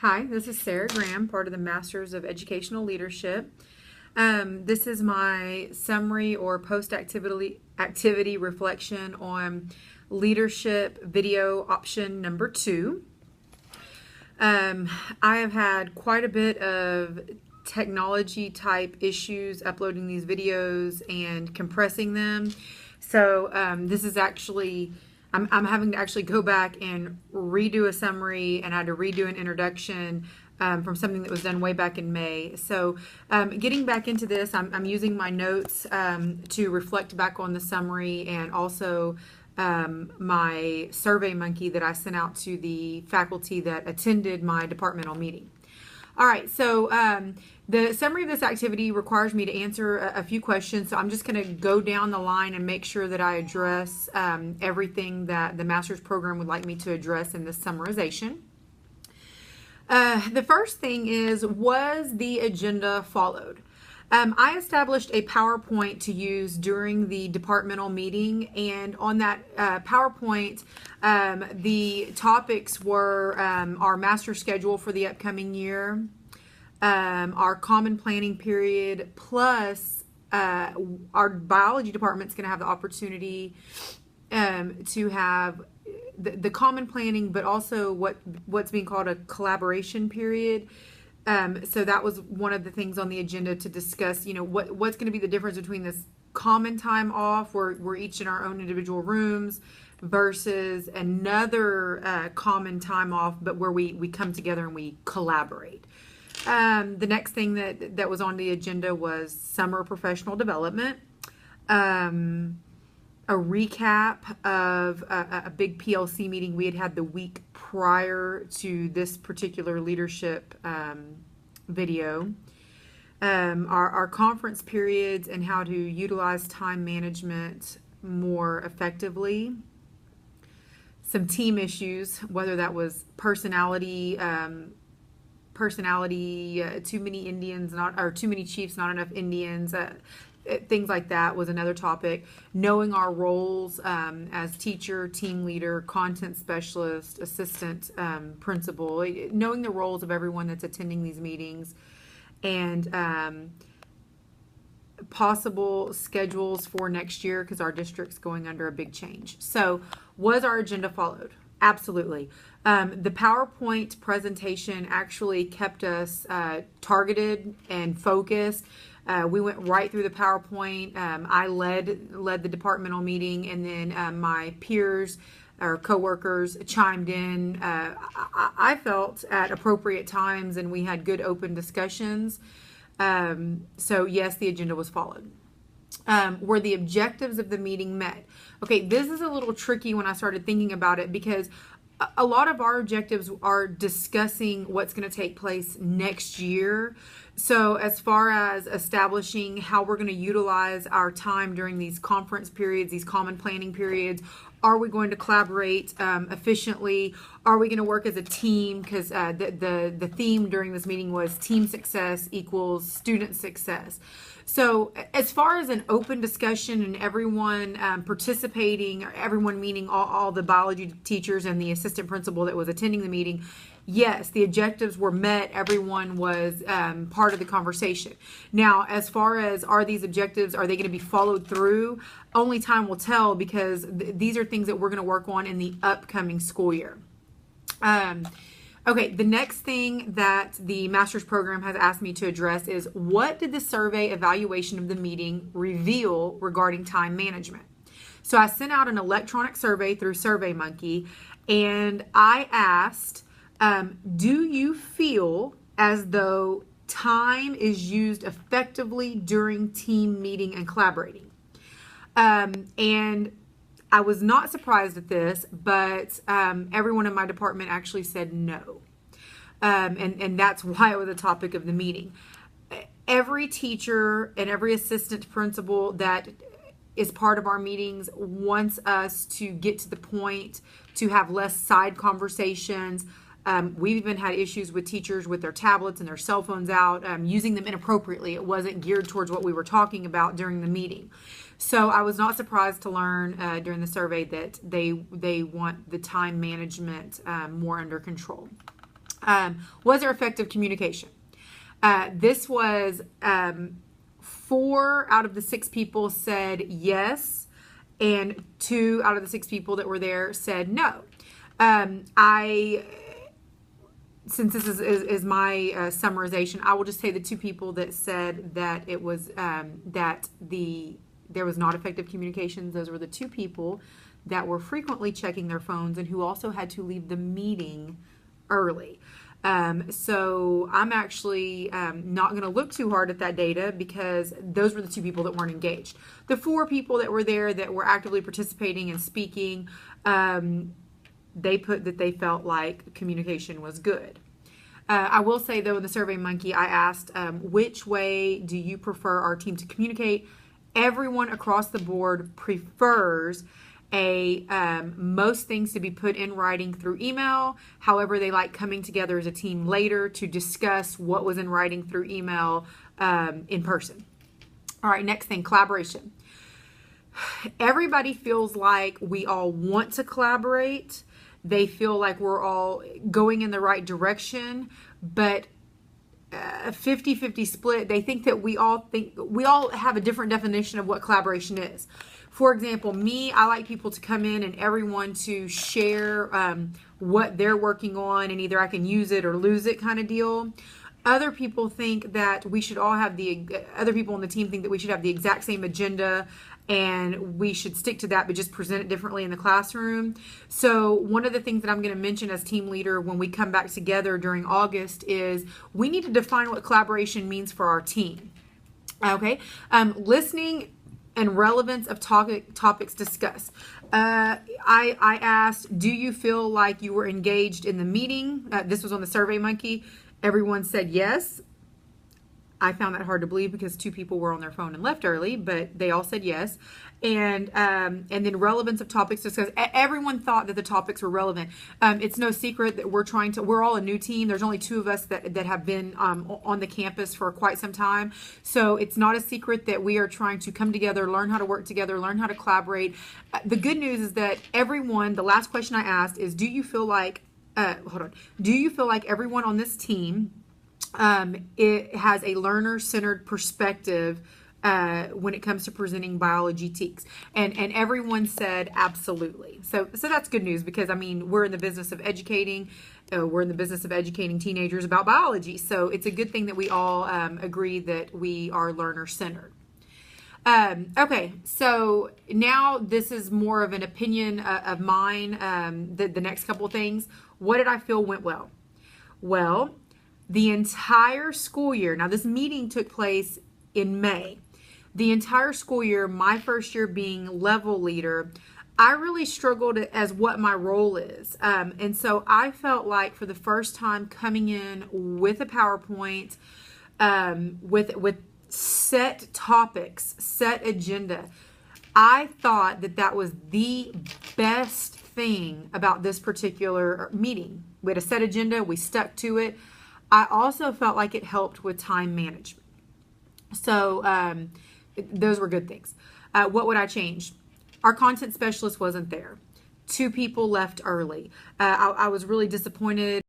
Hi, this is Sarah Graham, part of the Masters of Educational Leadership. This is my summary or post-activity reflection on leadership video option number 2. I have had quite a bit of technology type issues uploading these videos and compressing them. So this is actually, I'm having to actually go back and redo a summary, and I had to redo an introduction from something that was done way back in May. So getting back into this, I'm using my notes to reflect back on the summary, and also my SurveyMonkey that I sent out to the faculty that attended my departmental meeting. All right, so the summary of this activity requires me to answer a few questions, so I'm just going to go down the line and make sure that I address everything that the master's program would like me to address in this summarization. The first thing is, was the agenda followed? I established a PowerPoint to use during the departmental meeting, and on that PowerPoint, the topics were our master schedule for the upcoming year, our common planning period, plus our biology department's going to have the opportunity to have the common planning, but also what's being called a collaboration period. So that was one of the things on the agenda to discuss, what's going to be the difference between this common time off, where we're each in our own individual rooms, versus another common time off, but where we come together and we collaborate. The next thing that was on the agenda was summer professional development. A recap of a big PLC meeting we had the week prior to this particular leadership video. Our conference periods and how to utilize time management more effectively. Some team issues, whether that was personality, too many Indians, or too many chiefs, not enough Indians. Things like that was another topic. Knowing our roles as teacher, team leader, content specialist, assistant principal, knowing the roles of everyone that's attending these meetings, and possible schedules for next year, because our district's going under a big change. So was our agenda followed? Absolutely. The PowerPoint presentation actually kept us targeted and focused. We went right through the PowerPoint. I led the departmental meeting, and then my peers or coworkers chimed in. I felt at appropriate times, and we had good open discussions. So yes, the agenda was followed. Were the objectives of the meeting met? Okay, this is a little tricky when I started thinking about it, because a lot of our objectives are discussing what's going to take place next year. So as far as establishing how we're going to utilize our time during these conference periods, these common planning periods, are we going to collaborate efficiently? Are we going to work as a team? Because the theme during this meeting was team success equals student success. So as far as an open discussion and everyone participating, everyone meaning all the biology teachers and the assistant principal that was attending the meeting, yes, the objectives were met. Everyone was part of the conversation. Now, as far as are these objectives, are they going to be followed through? Only time will tell, because these are things that we're going to work on in the upcoming school year. Okay, the next thing that the master's program has asked me to address is, what did the survey evaluation of the meeting reveal regarding time management? So I sent out an electronic survey through SurveyMonkey, and I asked, do you feel as though time is used effectively during team meeting and collaborating? And I was not surprised at this, but everyone in my department actually said no. And that's why it was a topic of the meeting. Every teacher and every assistant principal that is part of our meetings wants us to get to the point to have less side conversations. We've even had issues with teachers with their tablets and their cell phones out, using them inappropriately. It wasn't geared towards what we were talking about during the meeting. So I was not surprised to learn during the survey that they want the time management more under control. Was there effective communication? This was 4 out of the 6 people said yes, and 2 out of the 6 people that were there said no. Since this is my summarization, I will just say the 2 people that said that it was there was not effective communications. Those were the 2 people that were frequently checking their phones and who also had to leave the meeting early. So I'm actually not going to look too hard at that data because those were the 2 people that weren't engaged. The 4 people that were there that were actively participating and speaking, they put that they felt like communication was good. I will say, though, in the SurveyMonkey, I asked, which way do you prefer our team to communicate? Everyone across the board prefers most things to be put in writing through email. However, they like coming together as a team later to discuss what was in writing through email in person. All right, next thing, collaboration. Everybody feels like we all want to collaborate. They feel like we're all going in the right direction, but a 50-50 split, they think that we all have a different definition of what collaboration is. For example, me, I like people to come in and everyone to share what they're working on, and either I can use it or lose it kind of deal. Other people think that we should all have other people on the team think that we should have the exact same agenda and we should stick to that, but just present it differently in the classroom. So one of the things that I'm going to mention as team leader when we come back together during August is we need to define what collaboration means for our team. Okay. Listening and relevance of topics discussed. I asked, do you feel like you were engaged in the meeting? This was on the SurveyMonkey. Everyone said yes. I found that hard to believe because 2 people were on their phone and left early, but they all said yes. And then relevance of topics discussed. Everyone thought that the topics were relevant. It's no secret that we're all a new team. There's only 2 of us that have been on the campus for quite some time. So it's not a secret that we are trying to come together, learn how to work together, learn how to collaborate. The good news is that the last question I asked is, do you feel like everyone on this team it has a learner-centered perspective when it comes to presenting biology TEKS? And everyone said absolutely. So that's good news because, I mean, we're in the business of educating. We're in the business of educating teenagers about biology. So it's a good thing that we all agree that we are learner-centered. Okay, so now this is more of an opinion of mine, the next couple of things. What did I feel went well? Well, the entire school year, now this meeting took place in May. The entire school year, my first year being level leader, I really struggled as what my role is. And so I felt like for the first time coming in with a PowerPoint, with set topics, set agenda, I thought that was the best thing about this particular meeting. We had a set agenda, we stuck to it. I also felt like it helped with time management. So those were good things. What would I change? Our content specialist wasn't there. 2 people left early. I was really disappointed.